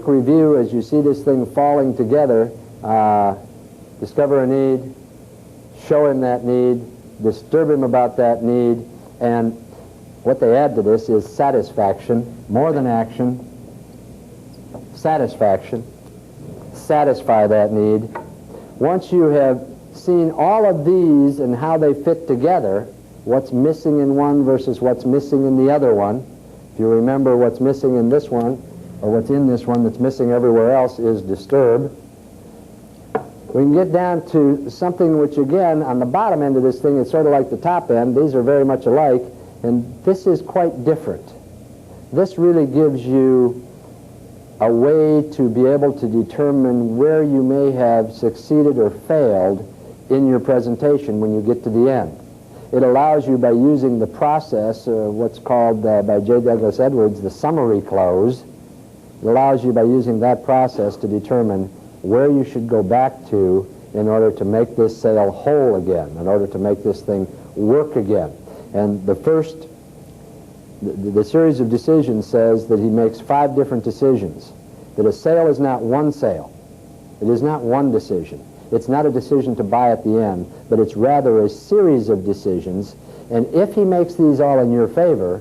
Review as you see this thing falling together. Discover a need, show him that need, disturb him about that need, and what they add to this is satisfaction, more than action, satisfaction, satisfy that need. Once you have seen all of these and how they fit together, what's missing in one versus what's missing in the other one, if you remember what's missing in this one, or what's in this one that's missing everywhere else is disturb. We can get down to something which, again, on the bottom end of this thing, it's sort of like the top end. These are very much alike, and this is quite different. This really gives you a way to be able to determine where you may have succeeded or failed in your presentation when you get to the end. It allows you, by using the process, what's called by J. Douglas Edwards, the summary close. It allows you, by using that process, to determine where you should go back to in order to make this sale whole again, in order to make this thing work again. And the series of decisions says that he makes 5 different decisions, that a sale is not one sale. It is not one decision. It's not a decision to buy at the end, but it's rather a series of decisions, and if he makes these all in your favor,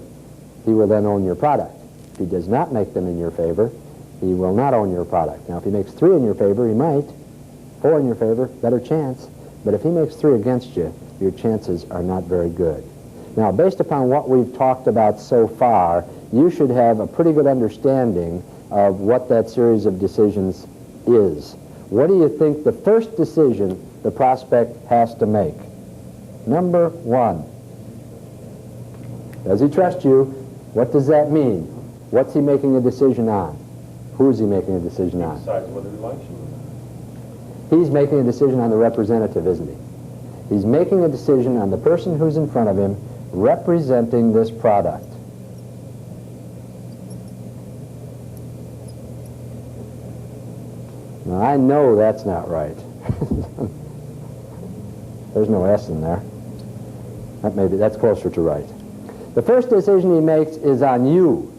he will then own your product. If he does not make them in your favor, he will not own your product. Now, if he makes 3 in your favor, he might. 4 in your favor, better chance. But if he makes 3 against you, your chances are not very good. Now, based upon what we've talked about so far, you should have a pretty good understanding of what that series of decisions is. What do you think the first decision the prospect has to make? Number 1. Does he trust you? What does that mean? What's he making a decision on? Who is he making a decision on? He decides whether he likes you or not. He's making a decision on the representative, isn't he? He's making a decision on the person who's in front of him representing this product. Now, I know that's not right. There's no S in there. That's closer to right. The first decision he makes is on you.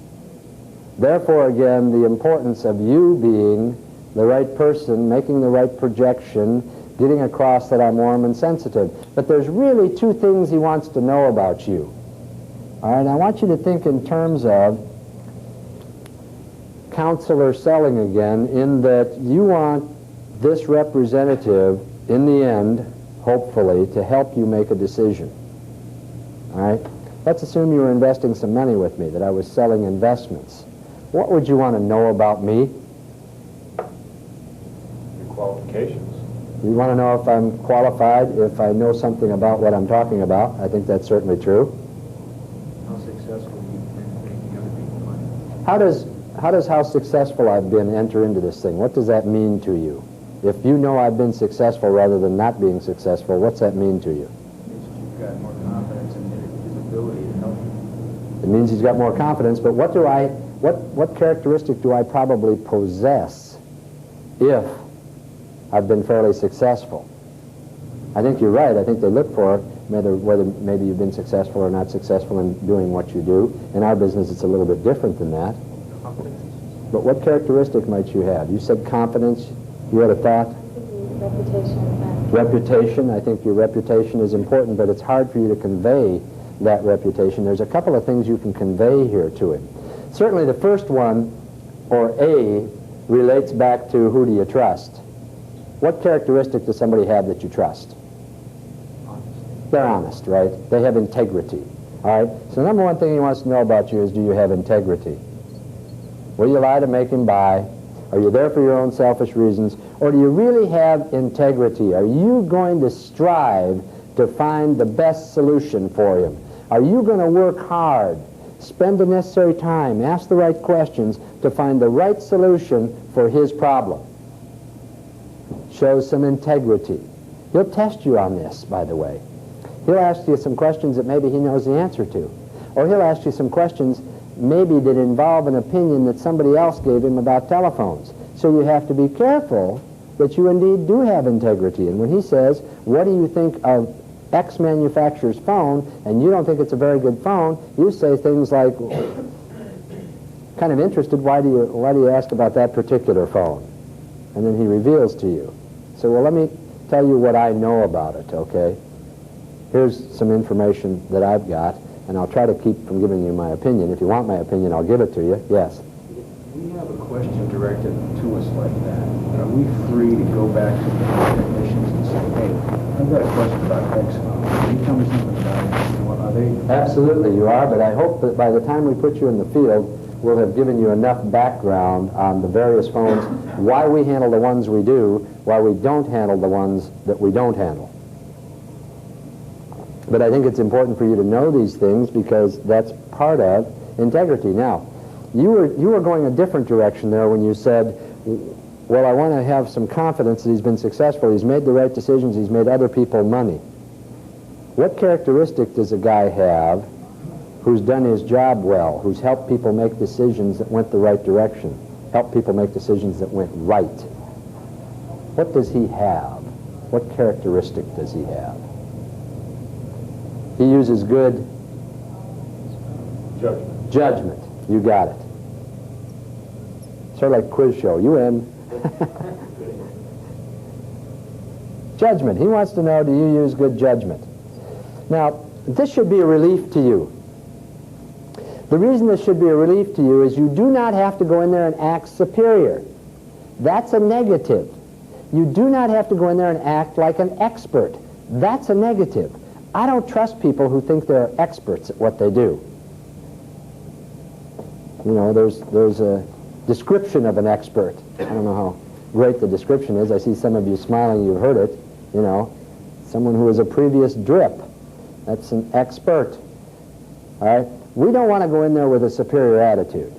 Therefore, again, the importance of you being the right person, making the right projection, getting across that I'm warm and sensitive. But there's really 2 things he wants to know about you. All right, I want you to think in terms of counselor selling again, in that you want this representative, in the end, hopefully, to help you make a decision. All right? Let's assume you were investing some money with me, that I was selling investments. What would you want to know about me? Your qualifications. You want to know if I'm qualified, if I know something about what I'm talking about. I think that's certainly true. How successful you've been making other people money. How does how successful I've been enter into this thing? What does that mean to you? If you know I've been successful rather than not being successful, what's that mean to you? It means you've got more confidence in his ability to help you. It means he's got more confidence, but what characteristic do I probably possess if I've been fairly successful? I think you're right. I think they look for whether maybe you've been successful or not successful in doing what you do. In our business, it's a little bit different than that. But what characteristic might you have? You said confidence. You had a thought? Reputation. Reputation. I think your reputation is important, but it's hard for you to convey that reputation. There's a couple of things you can convey here to him. Certainly the first one, or A, relates back to who do you trust. What characteristic does somebody have that you trust? Honest. They're honest, right? They have integrity. All right? So the number 1 thing he wants to know about you is, do you have integrity? Will you lie to make him buy? Are you there for your own selfish reasons? Or do you really have integrity? Are you going to strive to find the best solution for him? Are you going to work hard, spend the necessary time, ask the right questions to find the right solution for his problem? Shows some integrity. He'll test you on this, by the way. He'll ask you some questions that maybe he knows the answer to. Or he'll ask you some questions maybe that involve an opinion that somebody else gave him about telephones. So you have to be careful that you indeed do have integrity. And when he says, what do you think of X manufacturer's phone, and you don't think it's a very good phone, you say things like, kind of interested. Why do you ask about that particular phone? And then he reveals to you. So, well, let me tell you what I know about it, okay? Here's some information that I've got, and I'll try to keep from giving you my opinion. If you want my opinion, I'll give it to you. Yes? We have a question directed to us like that. Are we free to go back to the technicians and say, hey, I've got a question about X phone. Can you tell me something about it? What are they? Absolutely, you are, but I hope that by the time we put you in the field, we'll have given you enough background on the various phones, why we handle the ones we do, why we don't handle the ones that we don't handle. But I think it's important for you to know these things because that's part of integrity. Now, you were going a different direction there when you said, well, I want to have some confidence that he's been successful, he's made the right decisions, he's made other people money. What characteristic does a guy have who's done his job well, who's helped people make decisions that went the right direction, helped people make decisions that went right? What does he have? What characteristic does he have? He uses good judgment. You got it. Sort of like quiz show. You win. Judgment. He wants to know, do you use good judgment? Now, this should be a relief to you. The reason this should be a relief to you is you do not have to go in there and act superior. That's a negative. You do not have to go in there and act like an expert. That's a negative. I don't trust people who think they're experts at what they do. You know, there's a description of an expert. I don't know how great the description is. I see some of you smiling, you've heard it. You know, someone who is a previous drip. That's an expert. All right? We don't want to go in there with a superior attitude.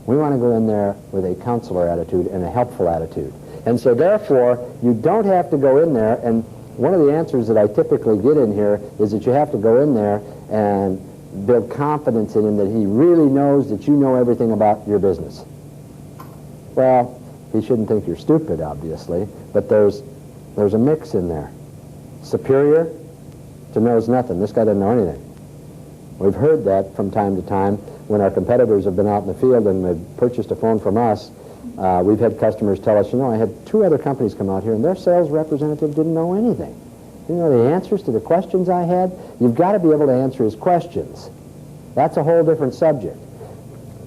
We want to go in there with a counselor attitude and a helpful attitude. And so therefore, you don't have to go in there, and one of the answers that I typically get in here is that you have to go in there and build confidence in him that he really knows that you know everything about your business. Well, he shouldn't think you're stupid, obviously, but there's a mix in there. Superior to knows nothing. This guy doesn't know anything. We've heard that from time to time when our competitors have been out in the field and they've purchased a phone from us. We've had customers tell us, you know, I had 2 other companies come out here and their sales representative didn't know anything. Didn't know the answers to the questions I had. You've got to be able to answer his questions. That's a whole different subject.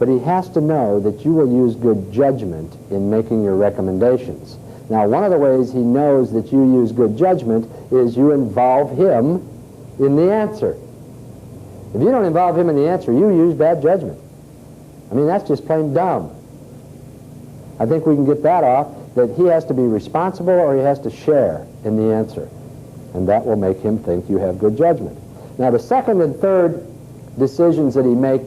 But he has to know that you will use good judgment in making your recommendations. Now, one of the ways he knows that you use good judgment is you involve him in the answer. If you don't involve him in the answer, you use bad judgment. I mean, that's just plain dumb. I think we can get that off, that he has to be responsible or he has to share in the answer. And that will make him think you have good judgment. Now, the second and third decisions that he makes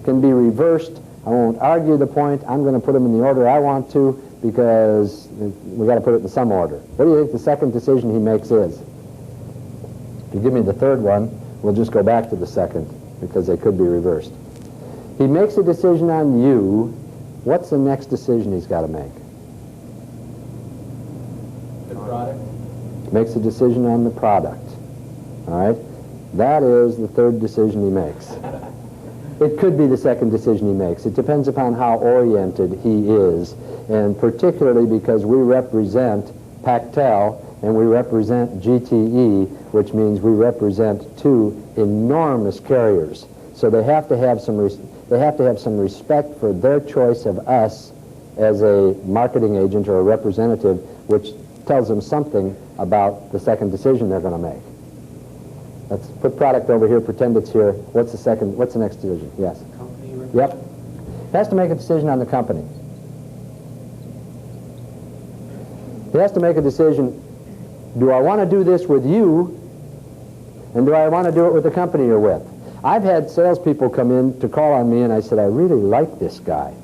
can be reversed. I won't argue the point. I'm going to put them in the order I want to because we've got to put it in some order. What do you think the second decision he makes is? If you give me the third one, we'll just go back to the second because they could be reversed. He makes a decision on you. What's the next decision he's got to make? The product. Makes a decision on the product. All right? That is the third decision he makes. It could be the second decision he makes. It depends upon how oriented he is, and particularly because we represent Pactel and we represent GTE, which means we represent 2 enormous carriers. So they have to have some respect for their choice of us as a marketing agent or a representative, which tells them something about the second decision they're going to make. Let's put product over here, pretend it's here. What's the next decision? Yes? Company. Yep. He has to make a decision on the company. He has to make a decision, do I want to do this with you, and do I want to do it with the company you're with? I've had salespeople come in to call on me, and I said, I really like this guy.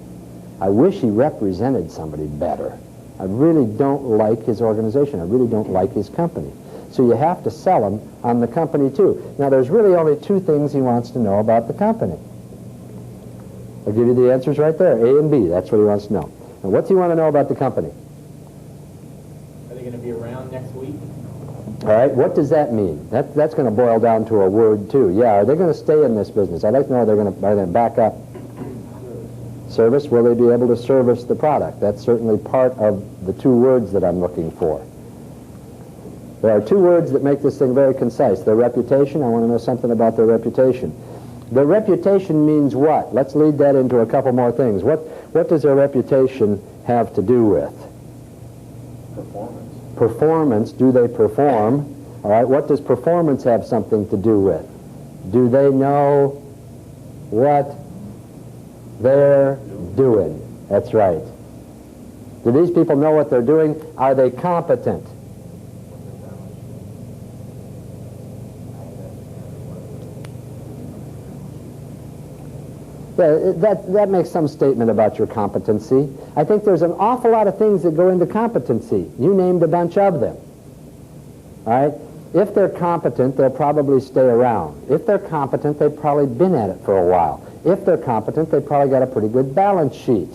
I wish he represented somebody better. I really don't like his organization. I really don't like his company. So you have to sell him on the company too. Now there's really only 2 things he wants to know about the company. I'll give you the answers right there, A and B. That's what he wants to know. And what's he want to know about the company? Are they going to be around next week? All right, what does that mean? That's going to boil down to a word too. Yeah, are they going to stay in this business? I'd like to know are they going to back up. Service, will they be able to service the product? That's certainly part of the two words that I'm looking for. There are two words that make this thing very concise. Their reputation, I want to know something about their reputation. Their reputation means what? Let's lead that into a couple more things. What does their reputation have to do with? Performance. Performance, do they perform? All right, what does performance have something to do with? Do they know what they're doing? That's right. Do these people know what they're doing? Are they competent? Yeah, that makes some statement about your competency. I think there's an awful lot of things that go into competency. You named a bunch of them. All right? If they're competent, they'll probably stay around. If they're competent, they've probably been at it for a while. If they're competent, they've probably got a pretty good balance sheet.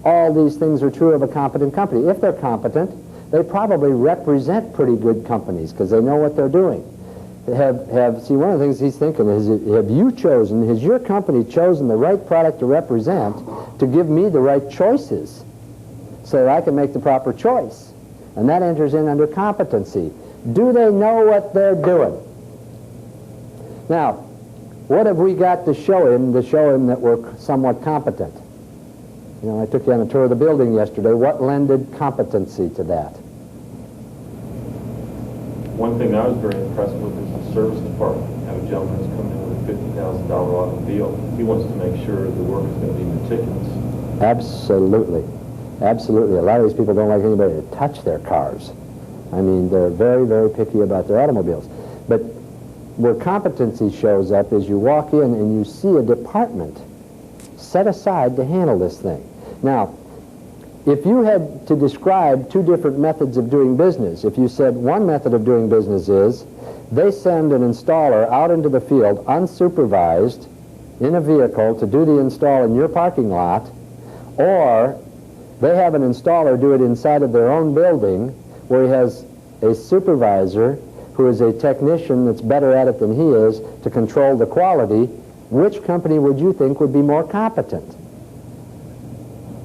All these things are true of a competent company. If they're competent, they probably represent pretty good companies because they know what they're doing. See, one of the things he's thinking is, has your company chosen the right product to represent to give me the right choices so that I can make the proper choice? And that enters in under competency. Do they know what they're doing? Now, what have we got to show him that we're somewhat competent? You know, I took you on a tour of the building yesterday. What lended competency to that? One thing I was very impressed with is the service department. Have a gentleman who's coming in with a $50,000 automobile. He wants to make sure the work is going to be meticulous. Absolutely. Absolutely. A lot of these people don't like anybody to touch their cars. I mean, they're very, very picky about their automobiles. But where competency shows up is you walk in and you see a department set aside to handle this thing. Now, if you had to describe two different methods of doing business, if you said one method of doing business is they send an installer out into the field unsupervised in a vehicle to do the install in your parking lot, or they have an installer do it inside of their own building where he has a supervisor who is a technician that's better at it than he is to control the quality, which company would you think would be more competent?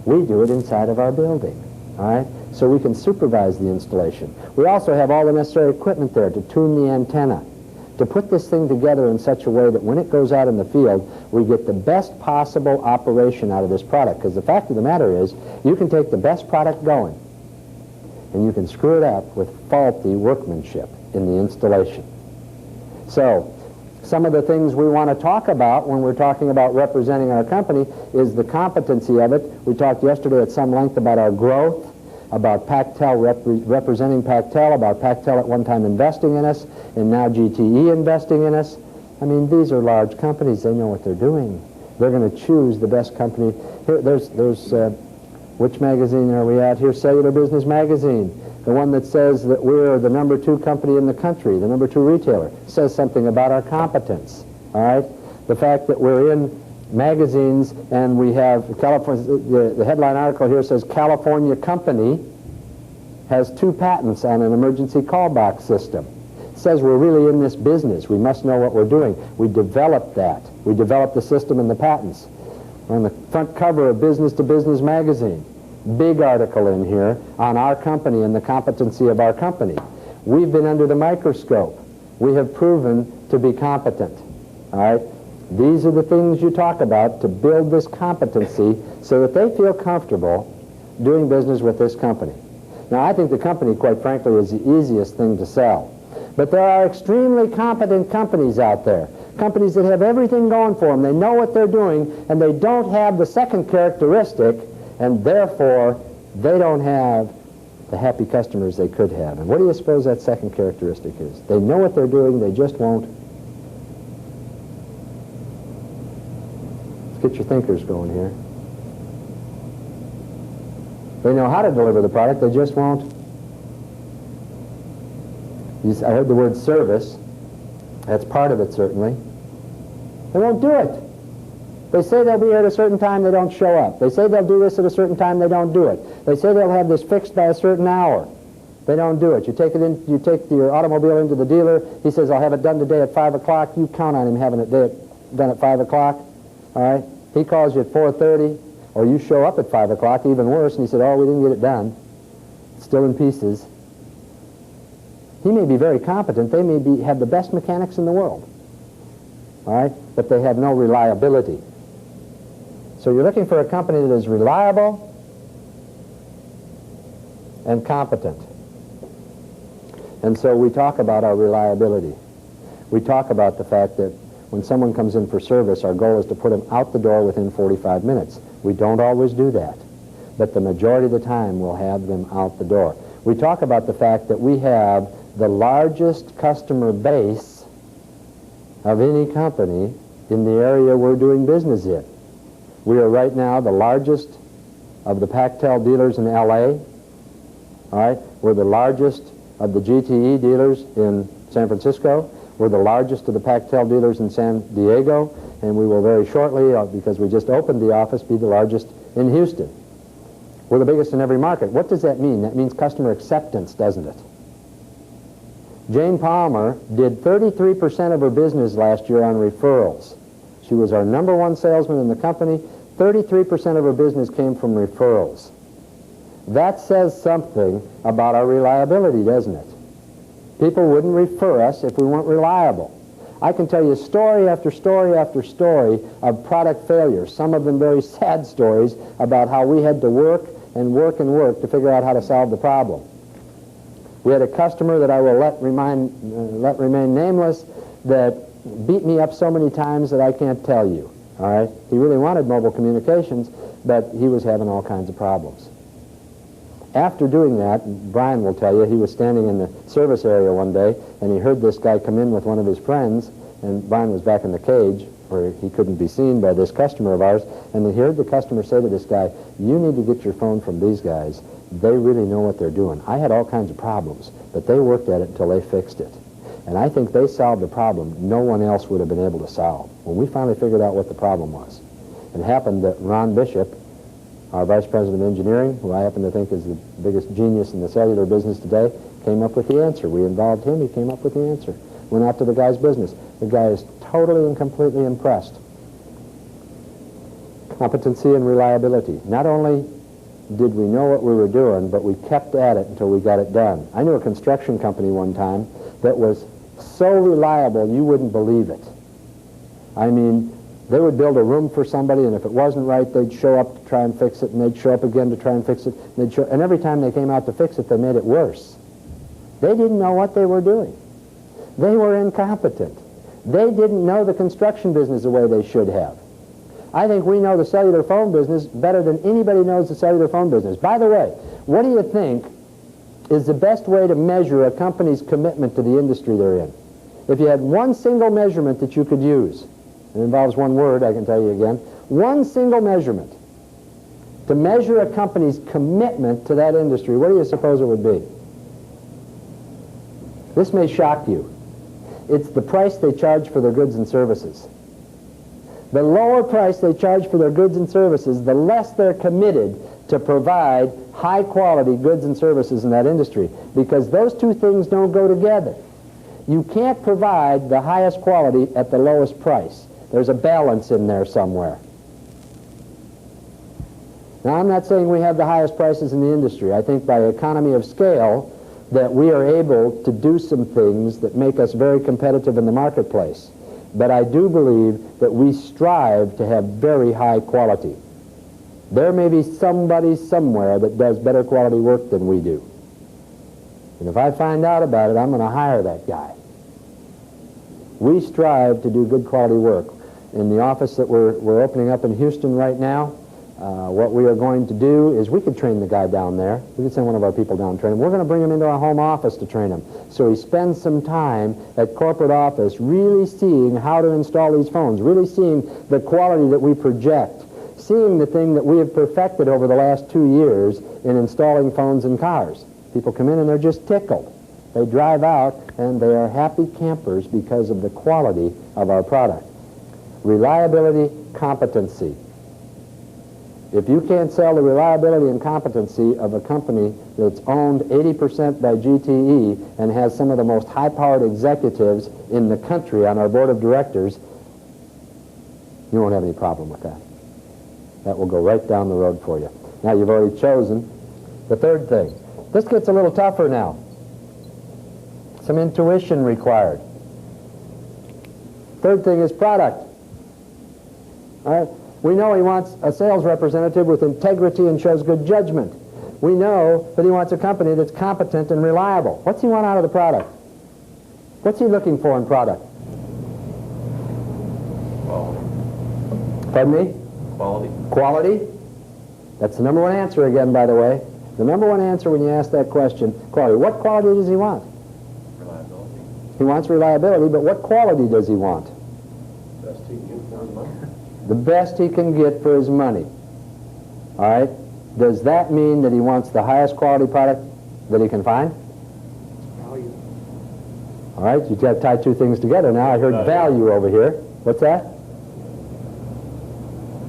We do it inside of our building, all right? So we can supervise the installation. We also have all the necessary equipment there to tune the antenna, to put this thing together in such a way that when it goes out in the field, we get the best possible operation out of this product. Because the fact of the matter is, you can take the best product going, and you can screw it up with faulty workmanship in the installation. So, some of the things we want to talk about when we're talking about representing our company is the competency of it. We talked yesterday at some length about our growth, about Pactel representing Pactel, about Pactel at one time investing in us, and now GTE investing in us. I mean, these are large companies. They know what they're doing. They're going to choose the best company. Here, there's which magazine are we at? Here's Cellular Business Magazine. The one that says that we're the #2 company in the country, the #2 retailer, says something about our competence, all right? The fact that we're in magazines and we have California, the headline article here says California company has 2 patents on an emergency call box system. It says we're really in this business. We must know what we're doing. We developed that. We developed the system and the patents. On the front cover of Business to Business magazine, big article in here on our company and the competency of our company. We've been under the microscope. We have proven to be competent. All right? These are the things you talk about to build this competency so that they feel comfortable doing business with this company. Now, I think the company, quite frankly, is the easiest thing to sell. But there are extremely competent companies out there. Companies that have everything going for them. They know what they're doing, and they don't have the second characteristic, and therefore they don't have the happy customers they could have. And what do you suppose that second characteristic is? They know what they're doing, they just won't. Let's get your thinkers going here. They know how to deliver the product, they just won't. I heard the word service. That's part of it, certainly. They won't do it. They say they'll be here at a certain time, they don't show up. They say they'll do this at a certain time, they don't do it. They say they'll have this fixed by a certain hour. They don't do it. You take your automobile into the dealer, he says, I'll have it done today at 5 o'clock. You count on him having it done at 5 o'clock. All right? He calls you at 4:30 Or you show up at 5 o'clock, even worse, and he said, oh, we didn't get it done. It's still in pieces. He may be very competent. They may have the best mechanics in the world. All right? But they have no reliability. So you're looking for a company that is reliable and competent. And so we talk about our reliability. We talk about the fact that when someone comes in for service, our goal is to put them out the door within 45 minutes. We don't always do that, but the majority of the time we'll have them out the door. We talk about the fact that we have the largest customer base of any company in the area we're doing business in. We are right now the largest of the Pactel dealers in LA. All right? We're the largest of the GTE dealers in San Francisco. We're the largest of the Pactel dealers in San Diego, and we will very shortly, because we just opened the office, be the largest in Houston. We're the biggest in every market. What does that mean? That means customer acceptance, doesn't it? Jane Palmer did 33% of her business last year on referrals. She was our #1 salesman in the company. 33% of her business came from referrals. That says something about our reliability, doesn't it? People wouldn't refer us if we weren't reliable. I can tell you story after story after story of product failures, some of them very sad stories about how we had to work and work and work to figure out how to solve the problem. We had a customer that I will let remain nameless that beat me up so many times that I can't tell you. All right? He really wanted mobile communications, but he was having all kinds of problems. After doing that, Brian will tell you, he was standing in the service area one day, and he heard this guy come in with one of his friends, and Brian was back in the cage where he couldn't be seen by this customer of ours, and he heard the customer say to this guy, you need to get your phone from these guys. They really know what they're doing. I had all kinds of problems, but they worked at it until they fixed it. And I think they solved a problem no one else would have been able to solve. When we finally figured out what the problem was, it happened that Ron Bishop, our Vice President of Engineering, who I happen to think is the biggest genius in the cellular business today, came up with the answer. We involved him, he came up with the answer. Went out to the guy's business. The guy is totally and completely impressed. Competency and reliability. Not only did we know what we were doing, but we kept at it until we got it done. I knew a construction company one time that was so reliable you wouldn't believe it. I mean, they would build a room for somebody, and if it wasn't right, they'd show up to try and fix it, and they'd show up again to try and fix it, and every time they came out to fix it, they made it worse. They didn't know what they were doing. They were incompetent. They didn't know the construction business the way they should have. I think we know the cellular phone business better than anybody knows the cellular phone business. By the way, what do you think is the best way to measure a company's commitment to the industry they're in? If you had one single measurement that you could use, it involves one word, I can tell you again, one single measurement to measure a company's commitment to that industry, what do you suppose it would be? This may shock you. It's the price they charge for their goods and services. The lower price they charge for their goods and services, the less they're committed to provide high-quality goods and services in that industry, because those two things don't go together. You can't provide the highest quality at the lowest price. There's a balance in there somewhere. Now, I'm not saying we have the highest prices in the industry. I think by economy of scale that we are able to do some things that make us very competitive in the marketplace. But I do believe that we strive to have very high quality. There may be somebody somewhere that does better quality work than we do. And if I find out about it, I'm going to hire that guy. We strive to do good quality work. In the office that we're opening up in Houston right now, what we are going to do is we could train the guy down there. We could send one of our people down and train him. We're going to bring him into our home office to train him. So he spends some time at corporate office really seeing how to install these phones, really seeing the quality that we project, seeing the thing that we have perfected over the last 2 years in installing phones in cars. People come in and they're just tickled. They drive out and they are happy campers because of the quality of our product. Reliability, competency. If you can't sell the reliability and competency of a company that's owned 80% by GTE and has some of the most high-powered executives in the country on our board of directors, you won't have any problem with that. That will go right down the road for you. Now you've already chosen the third thing. This gets a little tougher now. Some intuition required. Third thing is product. All right? We know he wants a sales representative with integrity and shows good judgment. We know that he wants a company that's competent and reliable. What's he want out of the product? What's he looking for in product? Quality. Pardon me? Quality. Quality? That's the number one answer again, by the way. The number one answer when you ask that question, quality. What quality does he want? Reliability. He wants reliability, but what quality does he want? Best he can get for his money. The best he can get for his money. All right? Does that mean that he wants the highest quality product that he can find? Value. All right, you've got to tie two things together now. I heard value over here. What's that?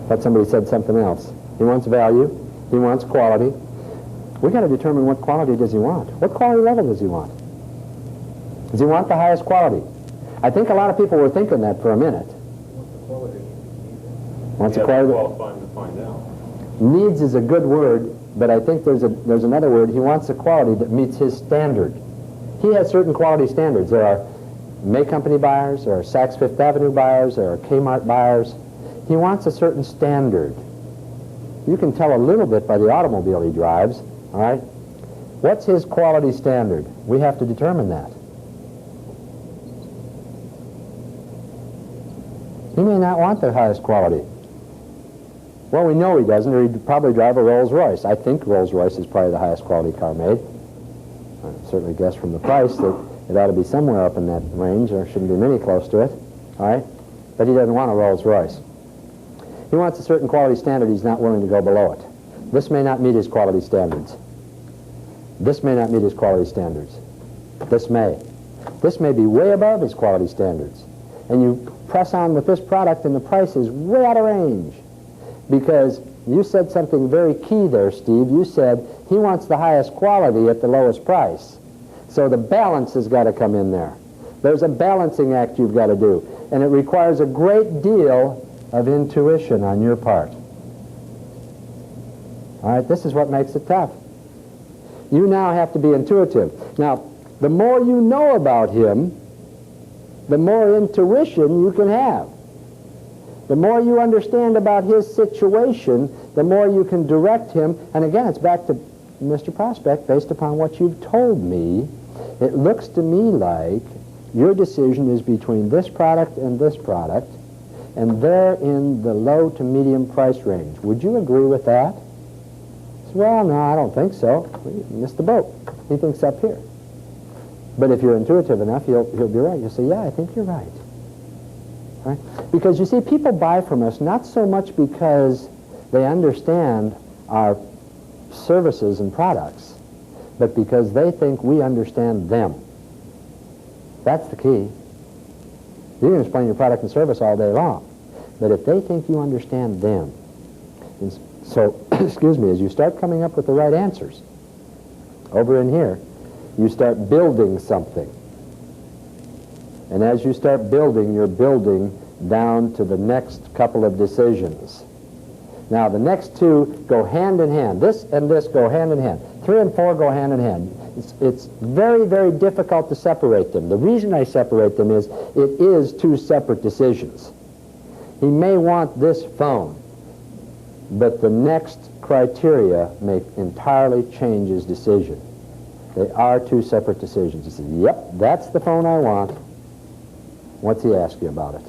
Thought somebody said something else. He wants value. He wants quality. We've got to determine what quality does he want. What quality level does he want? Does he want the highest quality? I think a lot of people were thinking that for a minute. Wants the quality. Qualifying to find out. Needs is a good word, but I think there's another word. He wants a quality that meets his standard. He has certain quality standards. There are May Company buyers, there are Saks Fifth Avenue buyers, there are Kmart buyers. He wants a certain standard. You can tell a little bit by the automobile he drives, all right? What's his quality standard? We have to determine that. He may not want the highest quality. Well, we know he doesn't, or he'd probably drive a Rolls-Royce. I think Rolls-Royce is probably the highest quality car made. I certainly guess from the price that it ought to be somewhere up in that range. There shouldn't be many close to it, all right? But he doesn't want a Rolls-Royce. He wants a certain quality standard. He's not willing to go below it. This may not meet his quality standards. This may not meet his quality standards. This may. This may be way above his quality standards. And you press on with this product and the price is way out of range. Because you said something very key there, Steve. You said he wants the highest quality at the lowest price. So the balance has got to come in there. There's a balancing act you've got to do. And it requires a great deal of intuition on your part. All right, this is what makes it tough. You now have to be intuitive. Now, the more you know about him, the more intuition you can have. The more you understand about his situation, the more you can direct him. And again, it's back to Mr. Prospect, based upon what you've told me, it looks to me like your decision is between this product and this product, and they're in the low to medium price range. Would you agree with that? Well, no, I don't think so. You missed the boat. He thinks up here. But if you're intuitive enough, he'll be right. You'll say, yeah, I think you're right. Right? Because you see, people buy from us not so much because they understand our services and products, but because they think we understand them. That's the key. You can explain your product and service all day long, but if they think you understand them, and so, excuse me, as you start coming up with the right answers, over in here, you start building something. And as you start building, you're building down to the next couple of decisions. Now, the next two go hand in hand. This and this go hand in hand. 3 and 4 go hand in hand. It's very, very difficult to separate them. The reason I separate them is it is 2 separate decisions. He may want this phone, but the next criteria may entirely change his decision. They are 2 separate decisions. He says, yep, that's the phone I want. What's he ask you about it?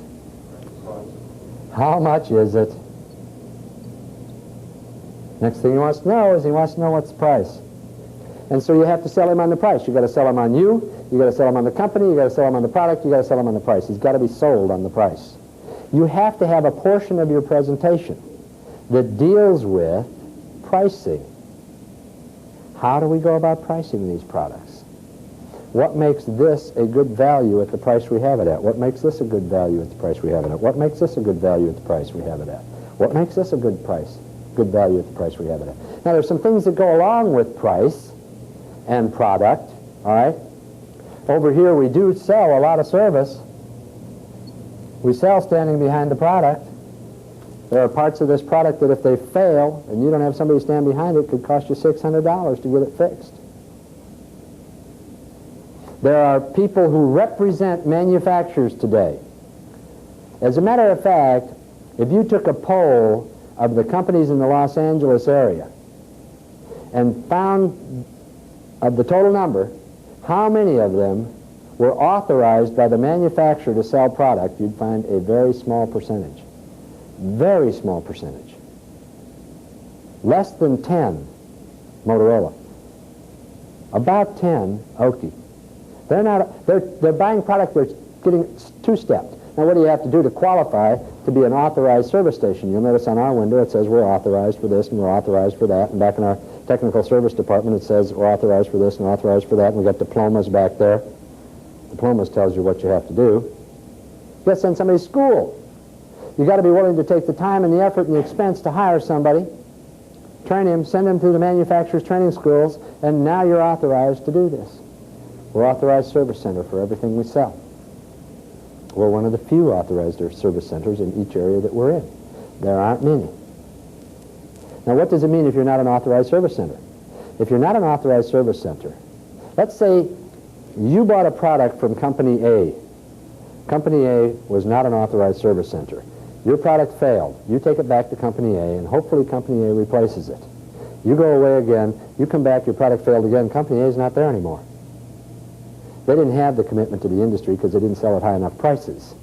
How much is it? Next thing he wants to know is he wants to know what's the price. And so you have to sell him on the price. You've got to sell him on you got to sell him on the company, you've got to sell him on the product, you've got to sell him on the price. He's got to be sold on the price. You have to have a portion of your presentation that deals with pricing. How do we go about pricing these products? What makes this a good value at the price we have it at? What makes this a good value at the price we have it at? What makes this a good value at the price we have it at? What makes this a good price, good value at the price we have it at? Now, there's some things that go along with price and product, all right? Over here, we do sell a lot of service. We sell standing behind the product. There are parts of this product that if they fail and you don't have somebody stand behind it, could cost you $600 to get it fixed. There are people who represent manufacturers today. As a matter of fact, if you took a poll of the companies in the Los Angeles area and found of the total number, how many of them were authorized by the manufacturer to sell product, you'd find a very small percentage. Very small percentage. Less than 10, Motorola. About 10, Oki. They're buying product that's getting two-stepped. Now, what do you have to do to qualify to be an authorized service station? You'll notice on our window it says we're authorized for this and we're authorized for that. And back in our technical service department it says we're authorized for this and authorized for that. And we've got diplomas back there. Diplomas tells you what you have to do. You got to send somebody to school. You've got to be willing to take the time and the effort and the expense to hire somebody, train him, send him to the manufacturer's training schools, and now you're authorized to do this. We're authorized service center for everything we sell. We're one of the few authorized service centers in each area that we're in. There aren't many. Now, what does it mean if you're not an authorized service center? If you're not an authorized service center, let's say you bought a product from Company A. Company A was not an authorized service center. Your product failed. You take it back to Company A, and hopefully Company A replaces it. You go away again, you come back, your product failed again, Company A is not there anymore. They didn't have the commitment to the industry because they didn't sell at high enough prices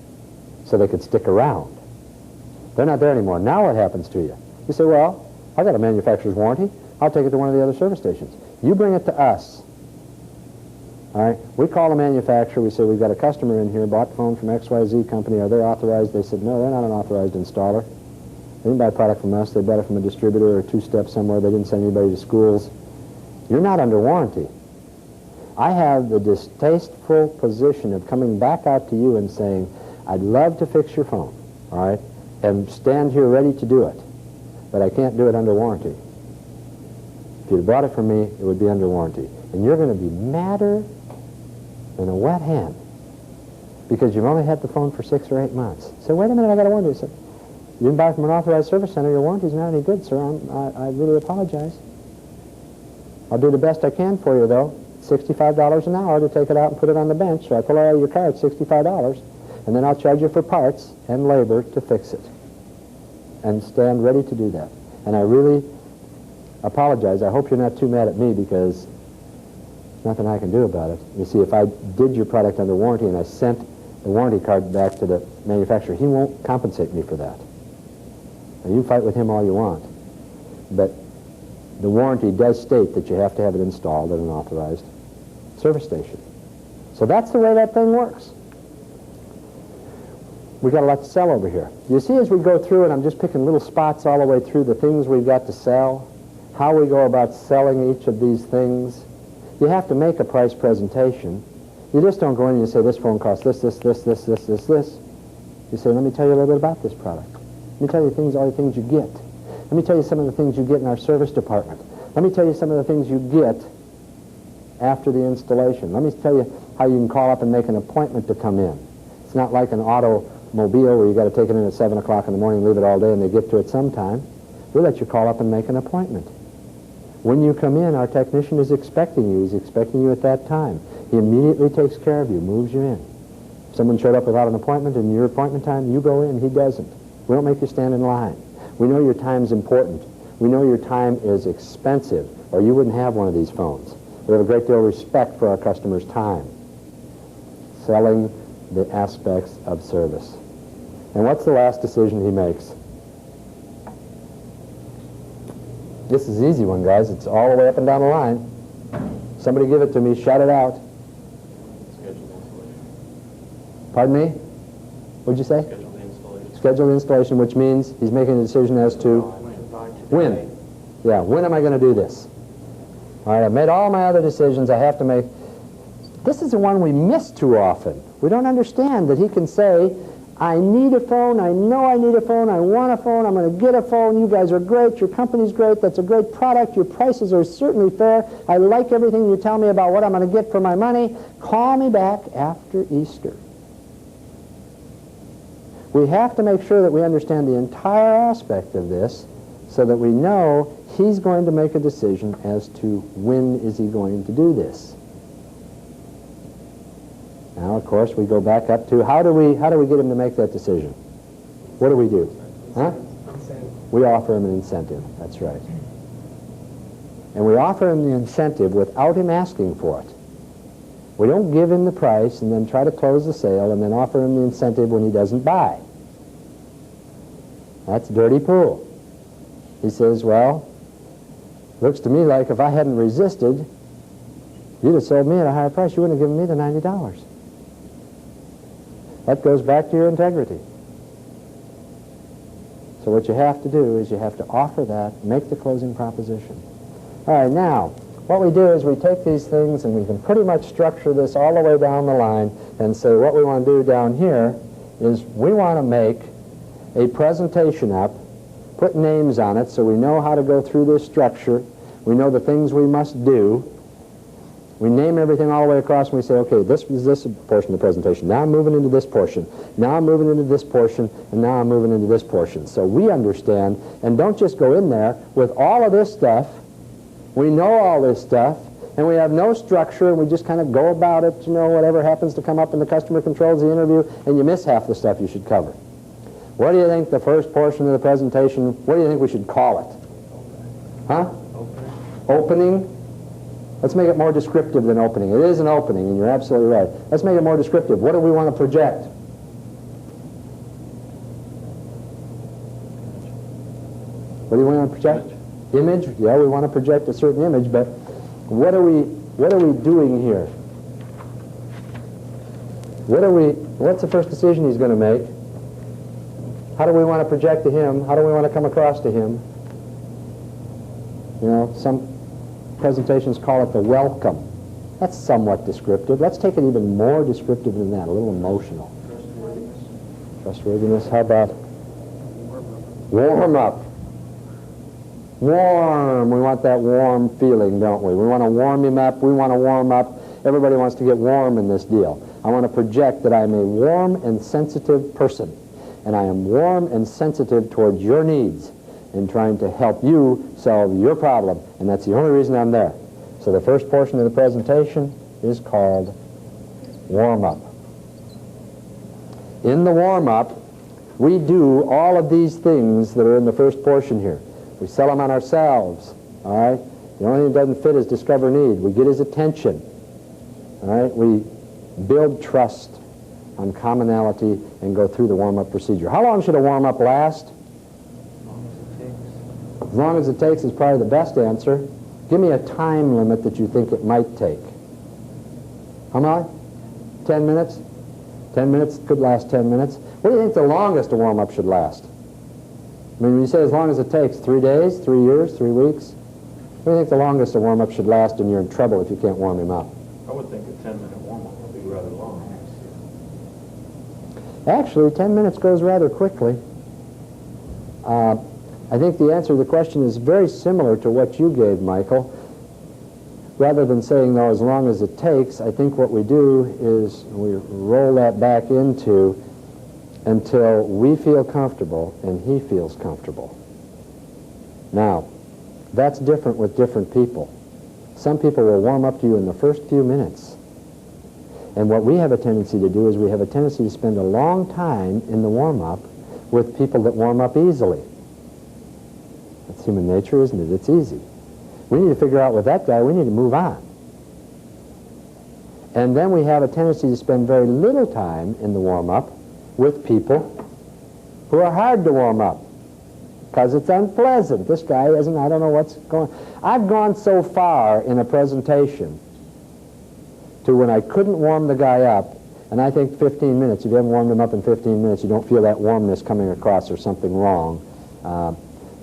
so they could stick around. They're not there anymore. Now what happens to you? You say, well, I got a manufacturer's warranty. I'll take it to one of the other service stations. You bring it to us. All right? We call the manufacturer. We say, we've got a customer in here, bought the phone from XYZ company. Are they authorized? They said, no, they're not an authorized installer. They didn't buy a product from us. They bought it from a distributor or two-step somewhere. They didn't send anybody to schools. You're not under warranty. I have the distasteful position of coming back out to you and saying, I'd love to fix your phone, all right, and stand here ready to do it, but I can't do it under warranty. If you'd bought it from me, it would be under warranty. And you're going to be madder than a wet hen because you've only had the phone for 6 or 8 months. So wait a minute, I got a warranty. I said, you didn't buy it from an authorized service center. Your warranty's not any good, sir. I really apologize. I'll do the best I can for you, though. $65 an hour to take it out and put it on the bench. So I pull it out of your car at $65, and then I'll charge you for parts and labor to fix it. And stand ready to do that. And I really apologize. I hope you're not too mad at me because there's nothing I can do about it. You see, if I did your product under warranty and I sent the warranty card back to the manufacturer, he won't compensate me for that. Now, you fight with him all you want, but the warranty does state that you have to have it installed at an authorized service station. So that's the way that thing works. We've got a lot to sell over here. You see, as we go through it, I'm just picking little spots all the way through the things we've got to sell, how we go about selling each of these things. You have to make a price presentation. You just don't go in and you say, this phone costs this. You say, let me tell you a little bit about this product. Let me tell you all the things you get. Let me tell you some of the things you get in our service department. Let me tell you some of the things you get after the installation. Let me tell you how you can call up and make an appointment to come in. It's not like an automobile where you got to take it in at 7 o'clock in the morning, leave it all day, and they get to it sometime. We let you call up and make an appointment. When you come in, our technician is expecting you. He's expecting you at that time. He immediately takes care of you, moves you in. If someone showed up without an appointment in your appointment time, you go in, he doesn't. We don't make you stand in line. We know your time's important. We know your time is expensive, or you wouldn't have one of these phones. We have a great deal of respect for our customers' time. Selling the aspects of service. And what's the last decision he makes? This is an easy one, guys. It's all the way up and down the line. Somebody give it to me. Shout it out. Schedule the installation. Pardon me? What'd you say? Schedule the installation. Schedule the installation, which means he's making a decision as to when. Yeah, when am I going to do this? All right, I've made all my other decisions I have to make. This is the one we miss too often. We don't understand that he can say, I need a phone, I know I need a phone, I want a phone, I'm going to get a phone, you guys are great, your company's great, that's a great product, your prices are certainly fair, I like everything you tell me about what I'm going to get for my money, call me back after Easter. We have to make sure that we understand the entire aspect of this so that we know he's going to make a decision as to when is he going to do this. Now, of course, we go back up to how do we get him to make that decision? What do we do? Huh? We offer him an incentive. That's right. And we offer him the incentive without him asking for it. We don't give him the price and then try to close the sale and then offer him the incentive when he doesn't buy. That's dirty pool. He says, well, looks to me like if I hadn't resisted, you'd have sold me at a higher price. You wouldn't have given me the $90. That goes back to your integrity. So what you have to do is you have to offer that, make the closing proposition. All right, now, what we do is we take these things and we can pretty much structure this all the way down the line and say what we want to do down here is we want to make a presentation up, put names on it so we know how to go through this structure. We know the things we must do. We name everything all the way across and we say, okay, this is this portion of the presentation. Now I'm moving into this portion. Now I'm moving into this portion. And now I'm moving into this portion. So we understand, and don't just go in there with all of this stuff. We know all this stuff, and we have no structure, and we just kind of go about it, you know, whatever happens to come up in the customer controls the interview, and you miss half the stuff you should cover. What do you think the first portion of the presentation, what do you think we should call it? Huh? Opening? Let's make it more descriptive than opening. It is an opening, and you're absolutely right. Let's make it more descriptive. What do we want to project? What do you want to project? Image? Yeah, we want to project a certain image, but what are we doing here? What's the first decision he's going to make? How do we want to project to him? How do we want to come across to him? You know, some presentations call it the welcome. That's somewhat descriptive. Let's take it even more descriptive than that, a little emotional. Trustworthiness. How about warm up? Warm. We want that warm feeling, don't we? We want to warm him up. We want to warm up. Everybody wants to get warm in this deal. I want to project that I'm a warm and sensitive person, and I am warm and sensitive towards your needs in trying to help you solve your problem, and that's the only reason I'm there. So the first portion of the presentation is called warm-up. In the warm-up, we do all of these things that are in the first portion here. We sell them on ourselves, all right? The only thing that doesn't fit is discover need. We get his attention, all right? We build trust on commonality and go through the warm-up procedure. How long should a warm-up last? As long as it takes is probably the best answer. Give me a time limit that you think it might take. How much? 10 minutes? 10 minutes could last 10 minutes. What do you think the longest a warm-up should last? I mean, when you say as long as it takes, 3 days, 3 years, 3 weeks? What do you think the longest a warm-up should last and you're in trouble if you can't warm him up? I would think a 10-minute warm-up would be rather long. Actually, 10 minutes goes rather quickly. I think the answer to the question is very similar to what you gave, Michael. Rather than saying, though, as long as it takes, I think what we do is we roll that back into until we feel comfortable and he feels comfortable. Now, that's different with different people. Some people will warm up to you in the first few minutes. And what we have a tendency to do is we have a tendency to spend a long time in the warm-up with people that warm up easily. That's human nature, isn't it? It's easy. We need to figure out with that guy, we need to move on. And then we have a tendency to spend very little time in the warm-up with people who are hard to warm up because it's unpleasant. This guy isn't, I don't know what's going on. I've gone so far in a presentation to when I couldn't warm the guy up, and I think 15 minutes, if you haven't warmed him up in 15 minutes, you don't feel that warmness coming across or something wrong.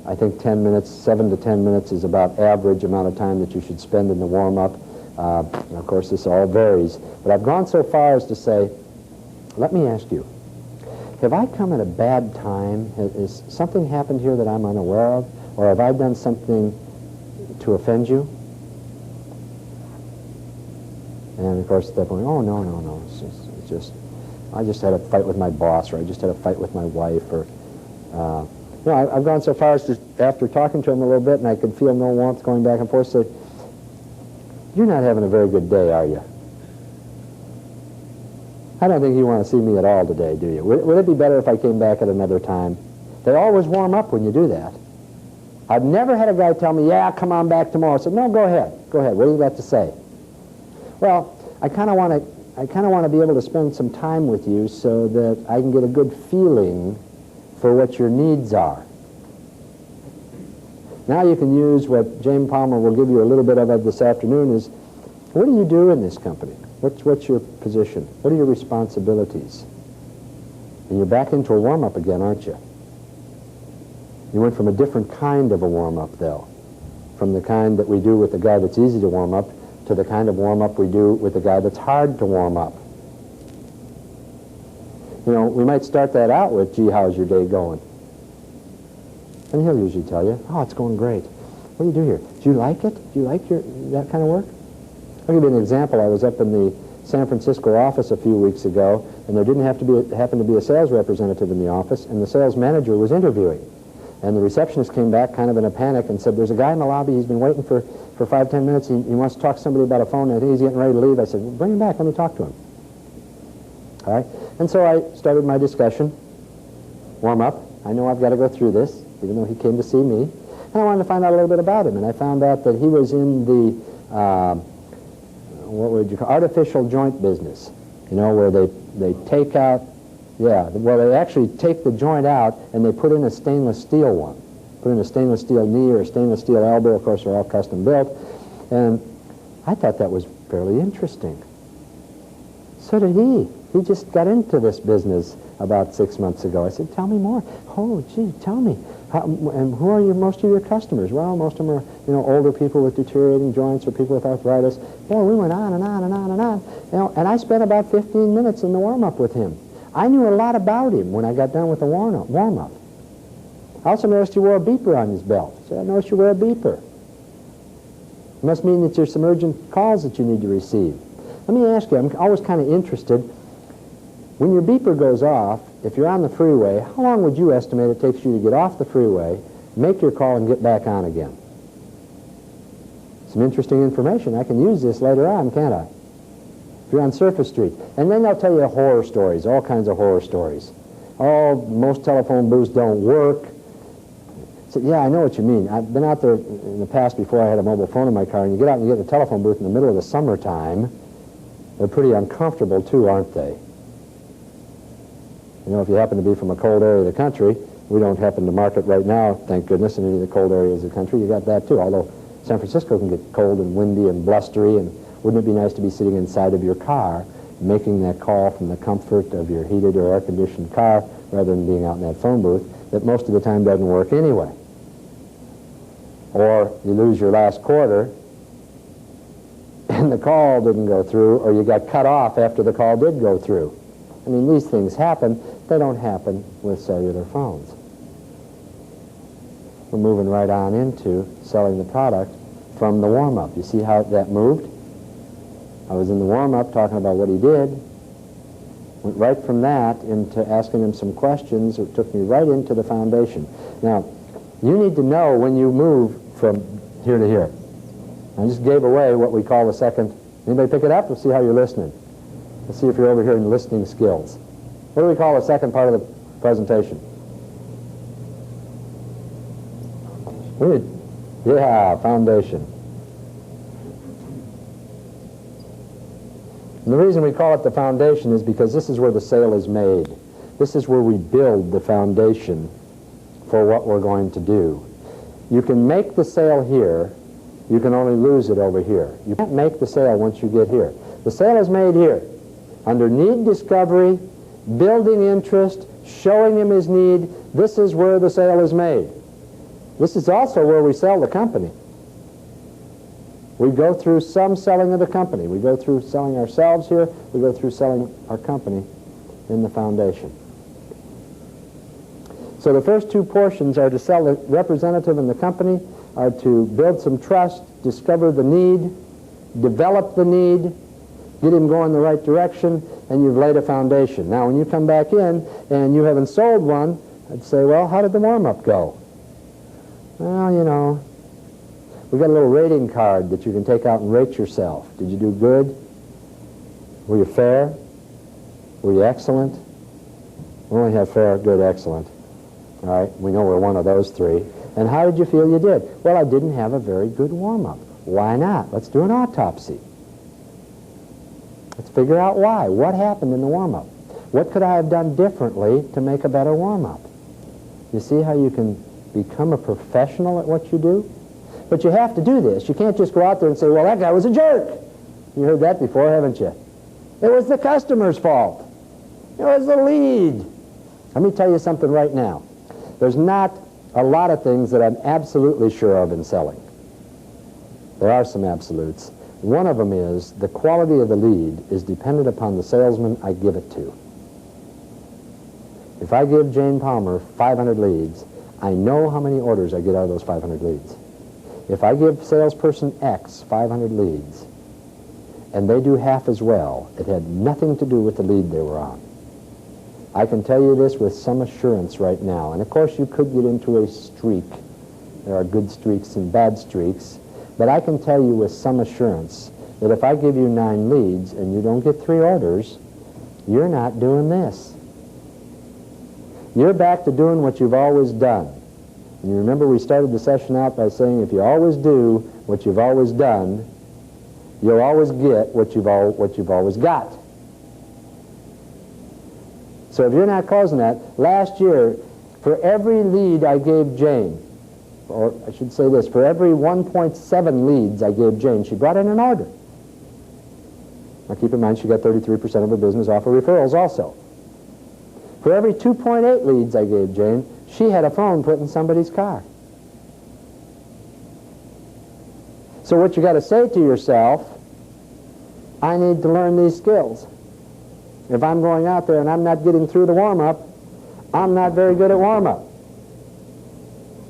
I think 10 minutes, 7 to 10 minutes is about average amount of time that you should spend in the warm-up. And of course, this all varies. But I've gone so far as to say, let me ask you, have I come at a bad time? Has something happened here that I'm unaware of? Or have I done something to offend you? And of course, they're going, oh, no, it's just, I just had a fight with my boss, or I just had a fight with my wife, or you know, I've gone so far as to, after talking to him a little bit, and I could feel no warmth going back and forth, say, "You're not having a very good day, are you? I don't think you want to see me at all today, do you? Would it be better if I came back at another time?" They always warm up when you do that. I've never had a guy tell me, "Yeah, come on back tomorrow." I said, "No, go ahead. Go ahead. What do you got to say?" Well, I kind of want to be able to spend some time with you so that I can get a good feeling for what your needs are. Now you can use what James Palmer will give you a little bit of this afternoon is, what do you do in this company? What's your position? What are your responsibilities? And you're back into a warm-up again, aren't you? You went from a different kind of a warm-up, though, from the kind that we do with the guy that's easy to warm up to the kind of warm-up we do with the guy that's hard to warm up. You know, we might start that out with, "Gee, how's your day going?" And he'll usually tell you, "Oh, it's going great. What do you do here? Do you like it? Do you like that kind of work?" I'll give you an example. I was up in the San Francisco office a few weeks ago, and there didn't happen to be a sales representative in the office, and the sales manager was interviewing. And the receptionist came back kind of in a panic and said, "There's a guy in the lobby. He's been waiting for 5-10 minutes. He wants to talk to somebody about a phone. I think he's getting ready to leave." I said, "Well, bring him back. Let me talk to him." All right? And so I started my discussion, warm up. I know I've got to go through this, even though he came to see me. And I wanted to find out a little bit about him. And I found out that he was in the, what would you call, artificial joint business. You know, where they take out, yeah, well, they actually take the joint out and they put in a stainless steel one. Put in a stainless steel knee or a stainless steel elbow. Of course, they're all custom built. And I thought that was fairly interesting. So did he. He just got into this business about 6 months ago. I said, "Tell me more." "Oh, gee, tell me. And who are most of your customers?" "Well, most of them are, you know, older people with deteriorating joints or people with arthritis." Well, we went on and on and on and on. You know, and I spent about 15 minutes in the warm-up with him. I knew a lot about him when I got done with the warm-up. I also noticed he wore a beeper on his belt. I said, "I noticed you wear a beeper. It must mean that there's some urgent calls that you need to receive." Let me ask you, I'm always kind of interested, when your beeper goes off, if you're on the freeway, how long would you estimate it takes you to get off the freeway, make your call, and get back on again? Some interesting information. I can use this later on, can't I? If you're on Surface Street. And then they'll tell you horror stories, all kinds of horror stories. "Oh, most telephone booths don't work." So, yeah, I know what you mean. I've been out there in the past before I had a mobile phone in my car, and you get out and you get in a telephone booth in the middle of the summertime. They're pretty uncomfortable, too, aren't they? You know, if you happen to be from a cold area of the country, we don't happen to market right now, thank goodness, in any of the cold areas of the country. You got that, too, although San Francisco can get cold and windy and blustery, and wouldn't it be nice to be sitting inside of your car making that call from the comfort of your heated or air-conditioned car rather than being out in that phone booth that most of the time doesn't work anyway? Or you lose your last quarter and the call didn't go through, or you got cut off after the call did go through. I mean, these things happen. They don't happen with cellular phones. We're moving right on into selling the product from the warm-up. You see how that moved? I was in the warm-up talking about what he did. Went right from that into asking him some questions. It took me right into the foundation. Now, you need to know when you move from here to here. I just gave away what we call the second. Anybody pick it up? We'll see how you're listening. Let's see if you're over here in listening skills. What do we call the second part of the presentation? Yeah, foundation. And the reason we call it the foundation is because this is where the sale is made. This is where we build the foundation for what we're going to do. You can make the sale here. You can only lose it over here. You can't make the sale once you get here. The sale is made here. Under need discovery, building interest, showing him his need, this is where the sale is made. This is also where we sell the company. We go through some selling of the company. We go through selling ourselves here. We go through selling our company in the foundation. So the first two portions are to sell the representative in the company, are to build some trust, discover the need, develop the need, get him going the right direction, and you've laid a foundation. Now, when you come back in and you haven't sold one, I'd say, well, how did the warm-up go? Well, you know, we got a little rating card that you can take out and rate yourself. Did you do good? Were you fair? Were you excellent? We only have fair, good, excellent. All right, we know we're one of those three. And how did you feel you did? Well, I didn't have a very good warm-up. Why not? Let's do an autopsy. Let's figure out why. What happened in the warm-up? What could I have done differently to make a better warm-up? You see how you can become a professional at what you do? But you have to do this. You can't just go out there and say, well, that guy was a jerk. You heard that before, haven't you? It was the customer's fault. It was the lead. Let me tell you something right now. There's not a lot of things that I'm absolutely sure of in selling. There are some absolutes. One of them is the quality of the lead is dependent upon the salesman I give it to. If I give Jane Palmer 500 leads, I know how many orders I get out of those 500 leads. If I give salesperson X 500 leads, and they do half as well, it had nothing to do with the lead they were on. I can tell you this with some assurance right now. And of course you could get into a streak. There are good streaks and bad streaks. But I can tell you with some assurance that if I give you 9 leads and you don't get 3 orders, you're not doing this. You're back to doing what you've always done. And you remember we started the session out by saying if you always do what you've always done, you'll always get what you've always got. So if you're not causing that, last year, for every lead I gave Jane, or I should say this, for every 1.7 leads I gave Jane, she brought in an order. Now keep in mind she got 33% of her business off of referrals also. For every 2.8 leads I gave Jane, she had a phone put in somebody's car. So what you got to say to yourself, I need to learn these skills. If I'm going out there and I'm not getting through the warm-up, I'm not very good at warm-up.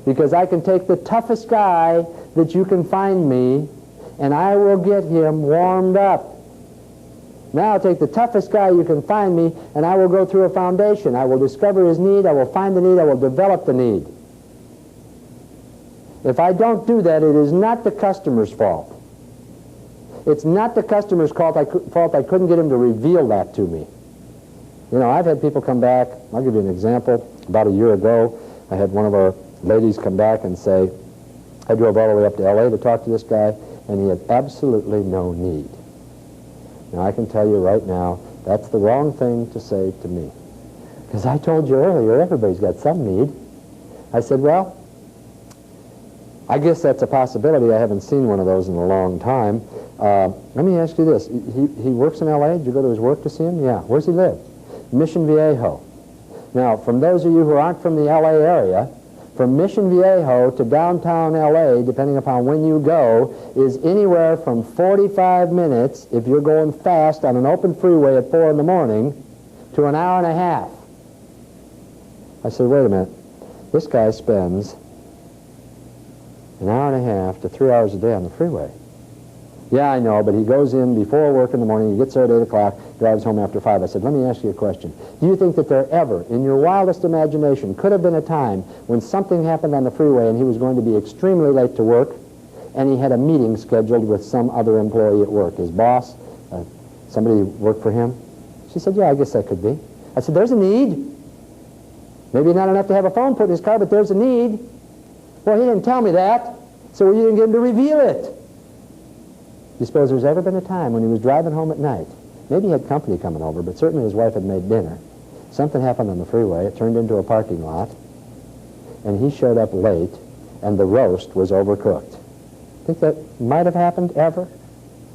Because I can take the toughest guy that you can find me, and I will get him warmed up. Now I'll take the toughest guy you can find me, and I will go through a foundation. I will discover his need, I will find the need, I will develop the need. If I don't do that, it is not the customer's fault. It's not the customer's fault I couldn't get him to reveal that to me. You know, I've had people come back. I'll give you an example. About a year ago, I had one of our ladies come back and say, I drove all the way up to L.A. to talk to this guy, and he had absolutely no need. Now, I can tell you right now, that's the wrong thing to say to me. Because I told you earlier, everybody's got some need. I said, well, I guess that's a possibility. I haven't seen one of those in a long time. Let me ask you this. He works in L.A.? Did you go to his work to see him? Yeah. Where's he live? Mission Viejo. Now, from those of you who aren't from the L.A. area, from Mission Viejo to downtown L.A., depending upon when you go, is anywhere from 45 minutes, if you're going fast on an open freeway at 4 in the morning, to an hour and a half. I said, wait a minute. This guy spends an hour and a half to 3 hours a day on the freeway. Yeah, I know, but he goes in before work in the morning, he gets there at 8 o'clock, drives home after 5. I said, let me ask you a question. Do you think that there ever, in your wildest imagination, could have been a time when something happened on the freeway and he was going to be extremely late to work, and he had a meeting scheduled with some other employee at work, his boss, somebody who worked for him? She said, yeah, I guess that could be. I said, there's a need. Maybe not enough to have a phone put in his car, but there's a need. Well, he didn't tell me that, so you didn't get him to reveal it. Do you suppose there's ever been a time when he was driving home at night, maybe he had company coming over, but certainly his wife had made dinner, something happened on the freeway, it turned into a parking lot, and he showed up late, and the roast was overcooked? Think that might have happened ever?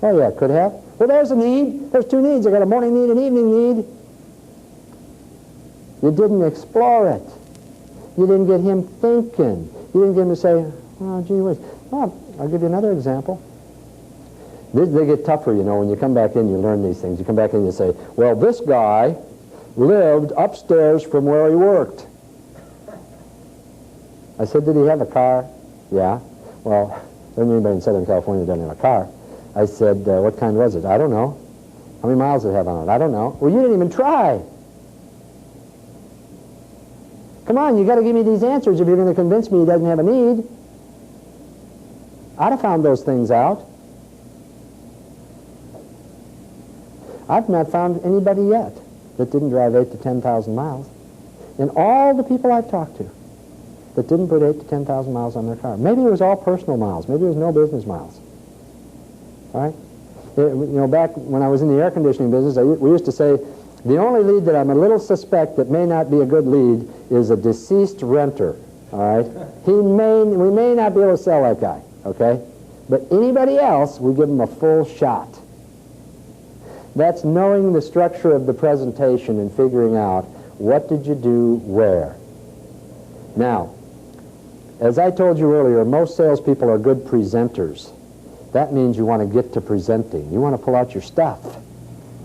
Oh yeah, could have. Well, there's a need. There's 2 needs. I got a morning need and evening need. You didn't explore it. You didn't get him thinking. You didn't get him to say, oh, gee whiz. Well, I'll give you another example. They get tougher, you know, when you come back in, you learn these things. You come back in and you say, well, this guy lived upstairs from where he worked. I said, did he have a car? Yeah. Well, there isn't anybody in Southern California that doesn't have a car. I said, what kind was it? I don't know. How many miles does it have on it? I don't know. Well, you didn't even try. Come on, you got to give me these answers if you're going to convince me he doesn't have a need. I'd have found those things out. I've not found anybody yet that didn't drive 8,000 to 10,000 miles. And all the people I've talked to that didn't put 8,000 to 10,000 miles on their car. Maybe it was all personal miles. Maybe it was no business miles. All right? You know, back when I was in the air conditioning business, we used to say, the only lead that I'm a little suspect that may not be a good lead is a deceased renter. All right? We may not be able to sell that guy. Okay? But anybody else, we give them a full shot. That's knowing the structure of the presentation and figuring out what did you do where. Now, as I told you earlier, most salespeople are good presenters. That means you want to get to presenting. You want to pull out your stuff.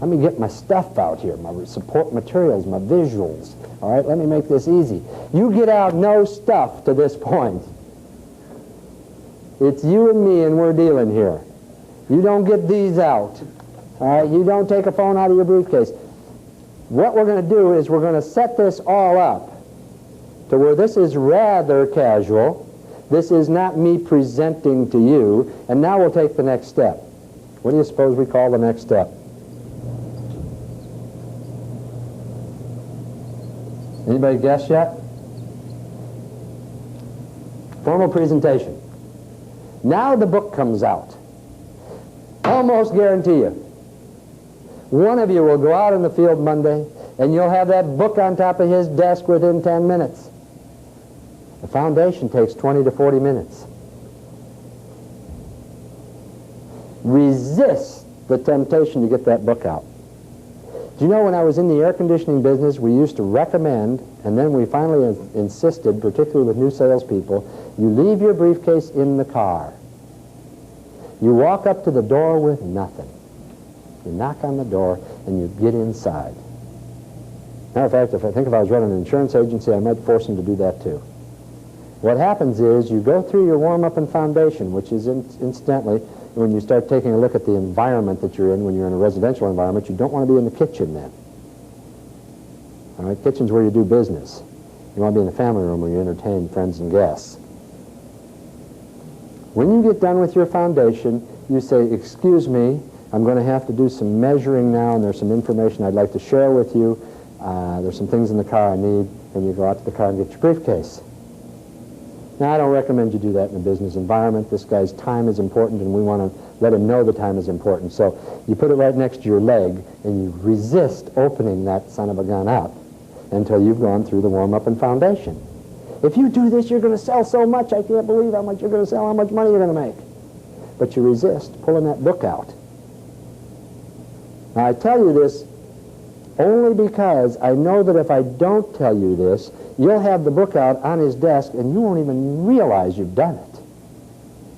Let me get my stuff out here, my support materials, my visuals. All right, let me make this easy. You get out no stuff to this point. It's you and me, and we're dealing here. You don't get these out. All right, you don't take a phone out of your briefcase. What we're going to do is we're going to set this all up to where this is rather casual. This is not me presenting to you. And now we'll take the next step. What do you suppose we call the next step? Anybody guess yet? Formal presentation. Now the book comes out. Almost guarantee you. One of you will go out in the field Monday, and you'll have that book on top of his desk within 10 minutes. The foundation takes 20 to 40 minutes. Resist the temptation to get that book out. Do you know, when I was in the air conditioning business, we used to recommend, and then we finally insisted, particularly with new salespeople, you leave your briefcase in the car. You walk up to the door with nothing. You knock on the door, and you get inside. Matter of fact, if I was running an insurance agency, I might force them to do that too. What happens is you go through your warm-up and foundation, which is incidentally, when you start taking a look at the environment that you're in, when you're in a residential environment, you don't want to be in the kitchen then. All right, kitchen's where you do business. You want to be in the family room where you entertain friends and guests. When you get done with your foundation, you say, excuse me, I'm going to have to do some measuring now, and there's some information I'd like to share with you. There's some things in the car I need, and you go out to the car and get your briefcase. Now, I don't recommend you do that in a business environment. This guy's time is important, and we want to let him know the time is important. So you put it right next to your leg, and you resist opening that son of a gun up until you've gone through the warm-up and foundation. If you do this, you're going to sell so much, I can't believe how much you're going to sell, how much money you're going to make. But you resist pulling that book out. Now, I tell you this only because I know that if I don't tell you this, you'll have the book out on his desk and you won't even realize you've done it.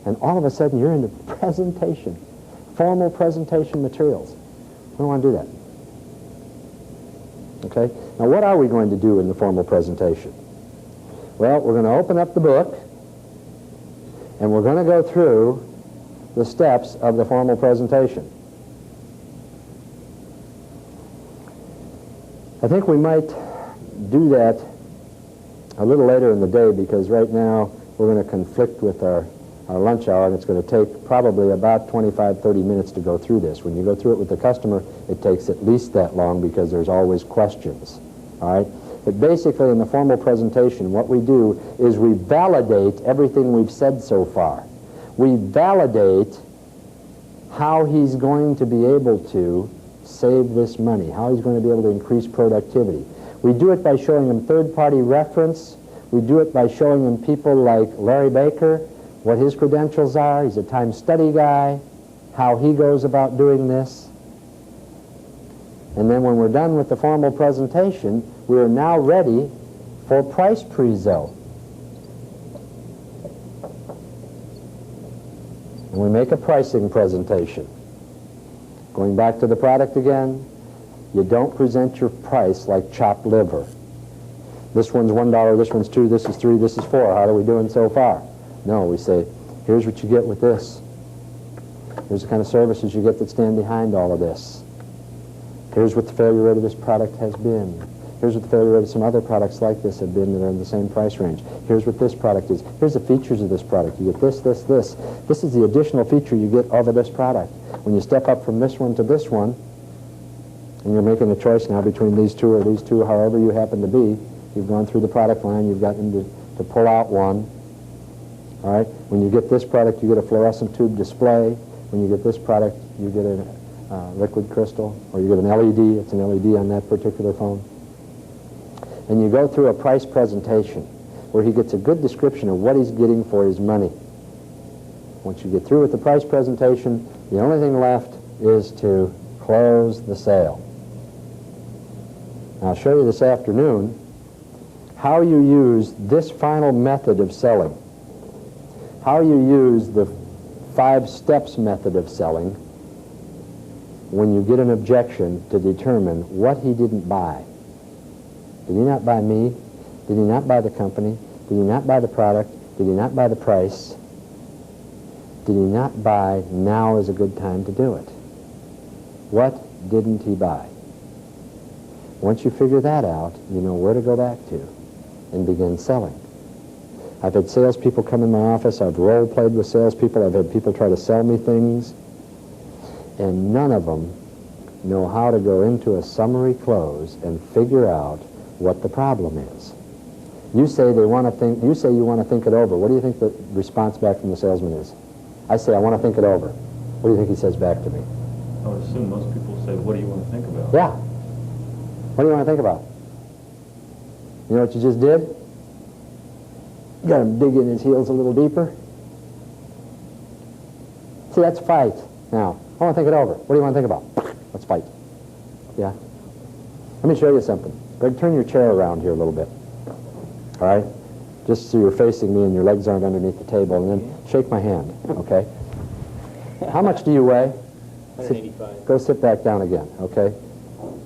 And all of a sudden you're into presentation, formal presentation materials. We don't want to do that. Okay? Now, what are we going to do in the formal presentation? Well, we're going to open up the book and we're going to go through the steps of the formal presentation. I think we might do that a little later in the day, because right now we're going to conflict with our lunch hour, and it's going to take probably about 25-30 minutes to go through this. When you go through it with the customer, it takes at least that long because there's always questions. All right? But basically in the formal presentation, what we do is we validate everything we've said so far. We validate how he's going to be able to save this money, how he's going to be able to increase productivity. We do it by showing him third-party reference. We do it by showing him people like Larry Baker, what his credentials are. He's a time study guy, how he goes about doing this. And then when we're done with the formal presentation, we are now ready for price prezo. And we make a pricing presentation. Going back to the product again, you don't present your price like chopped liver. This one's $1, this one's $2, this is $3, this is $4. How are we doing so far? No, we say, here's what you get with this. Here's the kind of services you get that stand behind all of this. Here's what the failure rate of this product has been. Here's what the failure rate of some other products like this have been that are in the same price range. Here's what this product is. Here's the features of this product. You get this, this, this. This is the additional feature you get over this product. When you step up from this one to this one, and you're making a choice now between these two or these two, however you happen to be, you've gone through the product line, you've gotten to pull out one. All right? When you get this product, you get a fluorescent tube display. When you get this product, you get a liquid crystal, or you get an LED. It's an LED on that particular phone. And you go through a price presentation where he gets a good description of what he's getting for his money. Once you get through with the price presentation, the only thing left is to close the sale. Now, I'll show you this afternoon how you use this final method of selling. How you use the 5 steps method of selling when you get an objection to determine what he didn't buy. Did he not buy me? Did he not buy the company? Did he not buy the product? Did he not buy the price? Did he not buy now is a good time to do it? What didn't he buy? Once you figure that out, you know where to go back to and begin selling. I've had salespeople come in my office. I've role-played with salespeople. I've had people try to sell me things. And none of them know how to go into a summary close and figure out what the problem is. You say they want to think. You say you want to think it over. What do you think the response back from the salesman is? I say I want to think it over. What do you think he says back to me? I would assume most people say, what do you want to think about? Yeah. What do you want to think about? You know what you just did? You got him digging his heels a little deeper. See, that's fight. Now, I want to think it over. What do you want to think about? Let's fight. Yeah? Let me show you something. Greg, turn your chair around here a little bit. All right? Just so you're facing me and your legs aren't underneath the table. And then shake my hand, okay? How much do you weigh? 185. Go sit back down again, okay?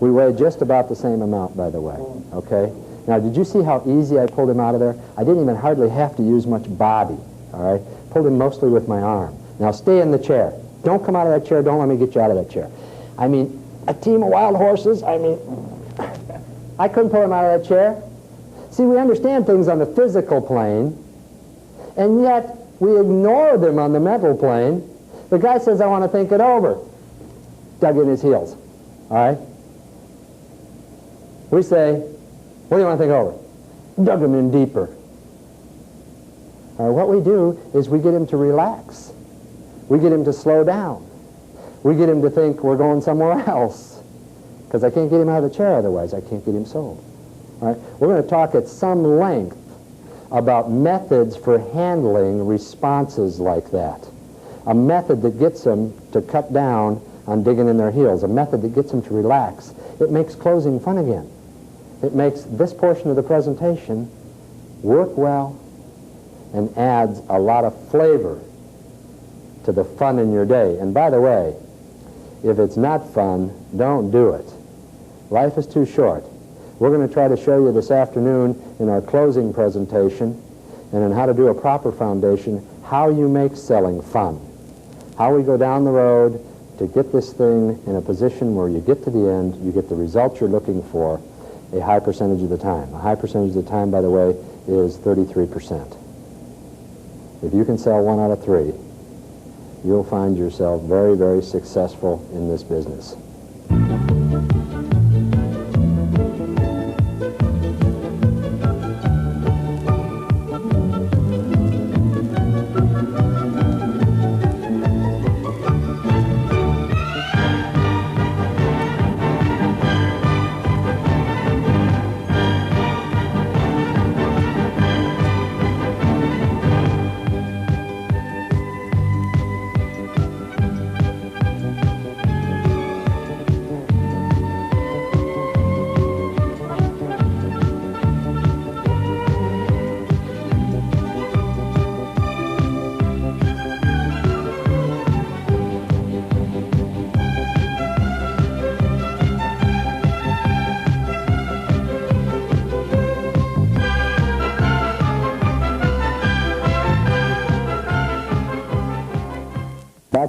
We weigh just about the same amount, by the way, okay? Now, did you see how easy I pulled him out of there? I didn't even hardly have to use much body, all right? Pulled him mostly with my arm. Now, stay in the chair. Don't come out of that chair. Don't let me get you out of that chair. I mean, a team of wild horses, I mean, I couldn't pull him out of that chair. See, we understand things on the physical plane, and yet we ignore them on the mental plane. The guy says, I want to think it over. Dug in his heels, all right? We say, what do you want to think over? Dug him in deeper. What we do is we get him to relax. We get him to slow down. We get him to think we're going somewhere else. Because I can't get him out of the chair otherwise. I can't get him sold. All right? We're going to talk at some length about methods for handling responses like that. A method that gets them to cut down on digging in their heels. A method that gets them to relax. It makes closing fun again. It makes this portion of the presentation work well and adds a lot of flavor to the fun in your day. And by the way, if it's not fun, don't do it. Life is too short. We're going to try to show you this afternoon in our closing presentation and in how to do a proper foundation, how you make selling fun. How we go down the road to get this thing in a position where you get to the end, you get the results you're looking for a high percentage of the time. A high percentage of the time, by the way, is 33%. If you can sell 1 out of 3, you'll find yourself very, very successful in this business.